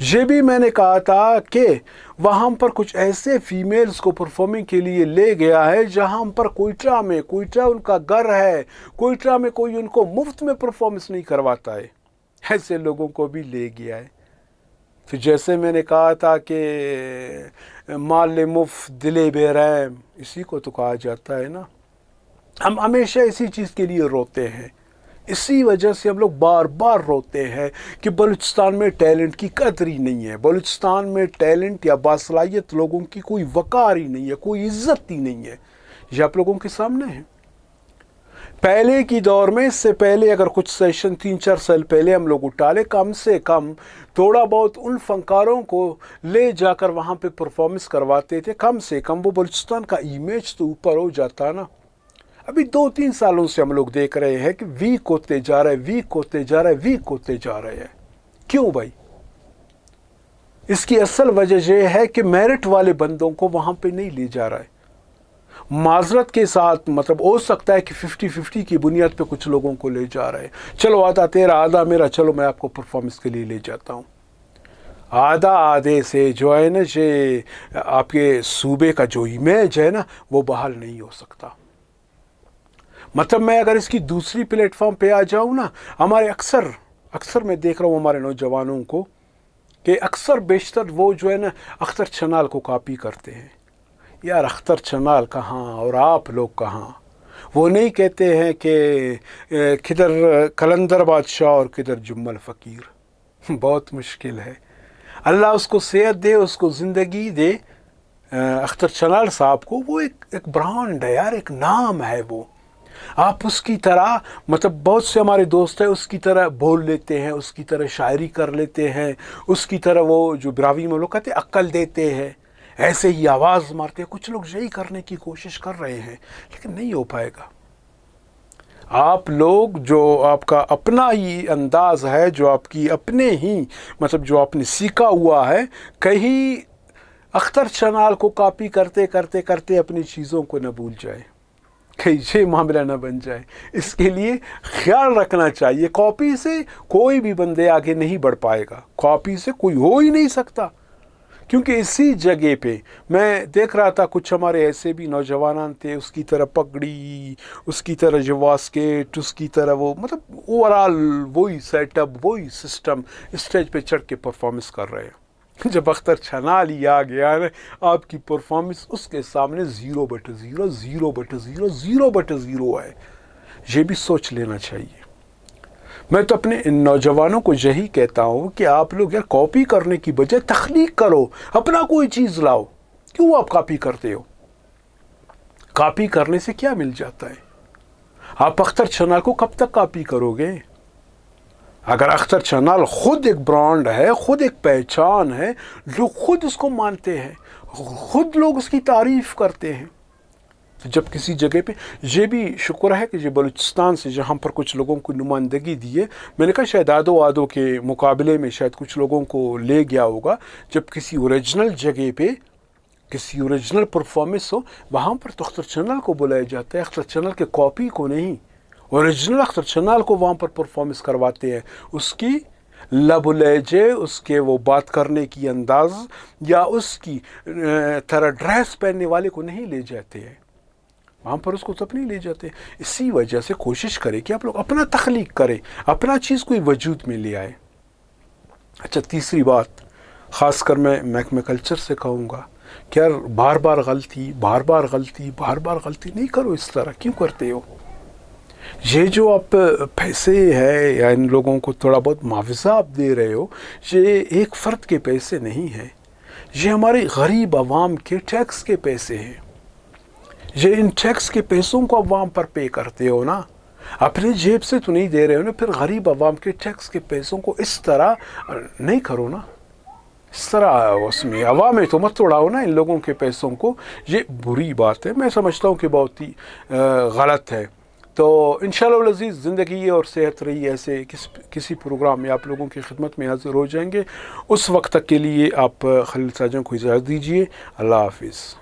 یہ بھی میں نے کہا تھا کہ وہاں پر کچھ ایسے فیمیلز کو پرفارمنگ کے لیے لے گیا ہے جہاں پر کوئٹہ ان کا گھر ہے، کوئٹہ میں کوئی ان کو مفت میں پرفارمنس نہیں کرواتا ہے، ایسے لوگوں کو بھی لے گیا ہے۔ پھر جیسے میں نے کہا تھا کہ مال مفت دل بے رحم، اسی کو تو کہا جاتا ہے نا۔ ہم ہمیشہ اسی چیز کے لیے روتے ہیں، اسی وجہ سے ہم لوگ بار بار روتے ہیں کہ بلوچستان میں ٹیلنٹ کی قدر ہی نہیں ہے، بلوچستان میں ٹیلنٹ یا باصلاحیت لوگوں کی کوئی وقار ہی نہیں ہے، کوئی عزت ہی نہیں ہے۔ یہ آپ لوگوں کے سامنے ہے۔ پہلے کی دور میں، اس سے پہلے اگر کچھ سیشن 3-4 سال پہلے ہم لوگ اٹھا لے، کم سے کم تھوڑا بہت ان فنکاروں کو لے جا کر وہاں پہ پرفارمنس کرواتے تھے، کم سے کم وہ بلوچستان کا امیج تو اوپر ہو جاتا نا۔ ابھی 2-3 سالوں سے ہم لوگ دیکھ رہے ہیں کہ ویک ہوتے جا رہے ہیں۔ کیوں بھائی؟ اس کی اصل وجہ یہ ہے کہ میرٹ والے بندوں کو وہاں پہ نہیں لے جا رہا ہے۔ معذرت کے ساتھ، مطلب ہو سکتا ہے کہ 50-50 کی بنیاد پہ کچھ لوگوں کو لے جا رہے ہیں، چلو آدھا تیرا آدھا میرا، چلو میں آپ کو پرفارمنس کے لیے لے جاتا ہوں۔ آدھا آدھے سے جو ہے نا، یہ آپ کے صوبے کا جو امیج ہے نا، وہ بحال نہیں ہو سکتا۔ مطلب میں اگر اس کی دوسری پلیٹ فارم پہ آ جاؤں نا، ہمارے اکثر میں دیکھ رہا ہوں ہمارے نوجوانوں کو کہ اکثر بیشتر وہ جو ہے نا اختر چھنال کو کاپی کرتے ہیں۔ یار اختر چھنال کہاں اور آپ لوگ کہاں؟ وہ نہیں کہتے ہیں کہ کدھر کلندر بادشاہ اور کدھر جمل فقیر۔ بہت مشکل ہے۔ اللہ اس کو صحت دے، اس کو زندگی دے، اختر چھنال صاحب کو۔ وہ ایک برانڈ ہے یار، ایک نام ہے وہ۔ آپ اس کی طرح، مطلب بہت سے ہمارے دوست ہیں اس کی طرح بول لیتے ہیں، اس کی طرح شاعری کر لیتے ہیں، اس کی طرح وہ جو براوی میں لوگ کہتے ہیں عقل دیتے ہیں، ایسے ہی آواز مارتے ہیں۔ کچھ لوگ یہی کرنے کی کوشش کر رہے ہیں، لیکن نہیں ہو پائے گا۔ آپ لوگ جو آپ کا اپنا ہی انداز ہے، جو آپ کی اپنے ہی مطلب جو آپ نے سیکھا ہوا ہے، کہیں اختر چھنال کو کاپی کرتے کرتے کرتے اپنی چیزوں کو نہ بھول جائے، کہیں یہ معاملہ نہ بن جائے۔ اس کے لیے خیال رکھنا چاہیے۔ کاپی سے کوئی بھی بندے آگے نہیں بڑھ پائے گا، کاپی سے کوئی ہو ہی نہیں سکتا۔ کیونکہ اسی جگہ پہ میں دیکھ رہا تھا کچھ ہمارے ایسے بھی نوجوان تھے، اس کی طرح پگڑی، اس کی طرح جو واسکیٹ، اس کی طرح وہ مطلب اوورال وہی سیٹ اپ، وہی سسٹم اسٹیج پہ چڑھ کے پرفارمنس کر رہے ہیں۔ جب اختر چھنال ہی آ گیا نا، آپ کی پرفارمنس اس کے سامنے 0/0 0/0 ہے۔ یہ بھی سوچ لینا چاہیے۔ میں تو اپنے ان نوجوانوں کو یہی کہتا ہوں کہ آپ لوگ یار کاپی کرنے کی بجائے تخلیق کرو، اپنا کوئی چیز لاؤ۔ کیوں آپ کاپی کرتے ہو؟ کاپی کرنے سے کیا مل جاتا ہے؟ آپ اختر چھنال کو کب تک کاپی کرو گے؟ اگر اختر چھنال خود ایک برانڈ ہے، خود ایک پہچان ہے، لوگ خود اس کو مانتے ہیں، خود لوگ اس کی تعریف کرتے ہیں، جب کسی جگہ پہ یہ بھی شکر ہے کہ یہ بلوچستان سے جہاں پر کچھ لوگوں کو نمائندگی دی ہے، میں نے کہا شاید آدھو کے مقابلے میں شاید کچھ لوگوں کو لے گیا ہوگا، جب کسی اوریجنل جگہ پہ کسی اوریجنل پرفارمنس ہو، وہاں پر تو اختر چھنال کو بلایا جاتا ہے، اختر چھنال کے کاپی کو نہیں، اوریجنل اختر چھنال کو وہاں پر پرفارمنس کرواتے ہیں۔ اس کی لب و لہجے، اس کے وہ بات کرنے کی انداز یا اس کی طرح ڈریس پہننے والے کو نہیں لے جاتے ہیں، وہاں پر اس کو تب نہیں لے جاتے۔ اسی وجہ سے کوشش کریں کہ آپ لوگ اپنا تخلیق کریں، اپنا چیز کوئی وجود میں لے آئے۔ اچھا، تیسری بات خاص کر میں محکمہ کلچر سے کہوں گا کہ یار بار بار غلطی نہیں کرو۔ اس طرح کیوں کرتے ہو؟ یہ جو آپ پیسے ہے یا ان لوگوں کو تھوڑا بہت معاوضہ آپ دے رہے ہو، یہ ایک فرد کے پیسے نہیں ہیں، یہ ہمارے غریب عوام کے ٹیکس کے پیسے ہیں۔ یہ ان ٹیکس کے پیسوں کو عوام پر پے کرتے ہو نا، اپنے جیب سے تو نہیں دے رہے ہو نا، پھر غریب عوام کے ٹیکس کے پیسوں کو اس طرح نہیں کرو نا، اس طرح اس میں عوام تو مت توڑاؤ نا ان لوگوں کے پیسوں کو۔ یہ بری بات ہے، میں سمجھتا ہوں کہ بہت ہی غلط ہے۔ تو انشاءاللہ العزیز زندگی اور صحت رہی ایسے کسی پروگرام میں آپ لوگوں کی خدمت میں حاضر ہو جائیں گے۔ اس وقت تک کے لیے آپ خلیل ساجن کو اجازت دیجیے۔ اللہ حافظ۔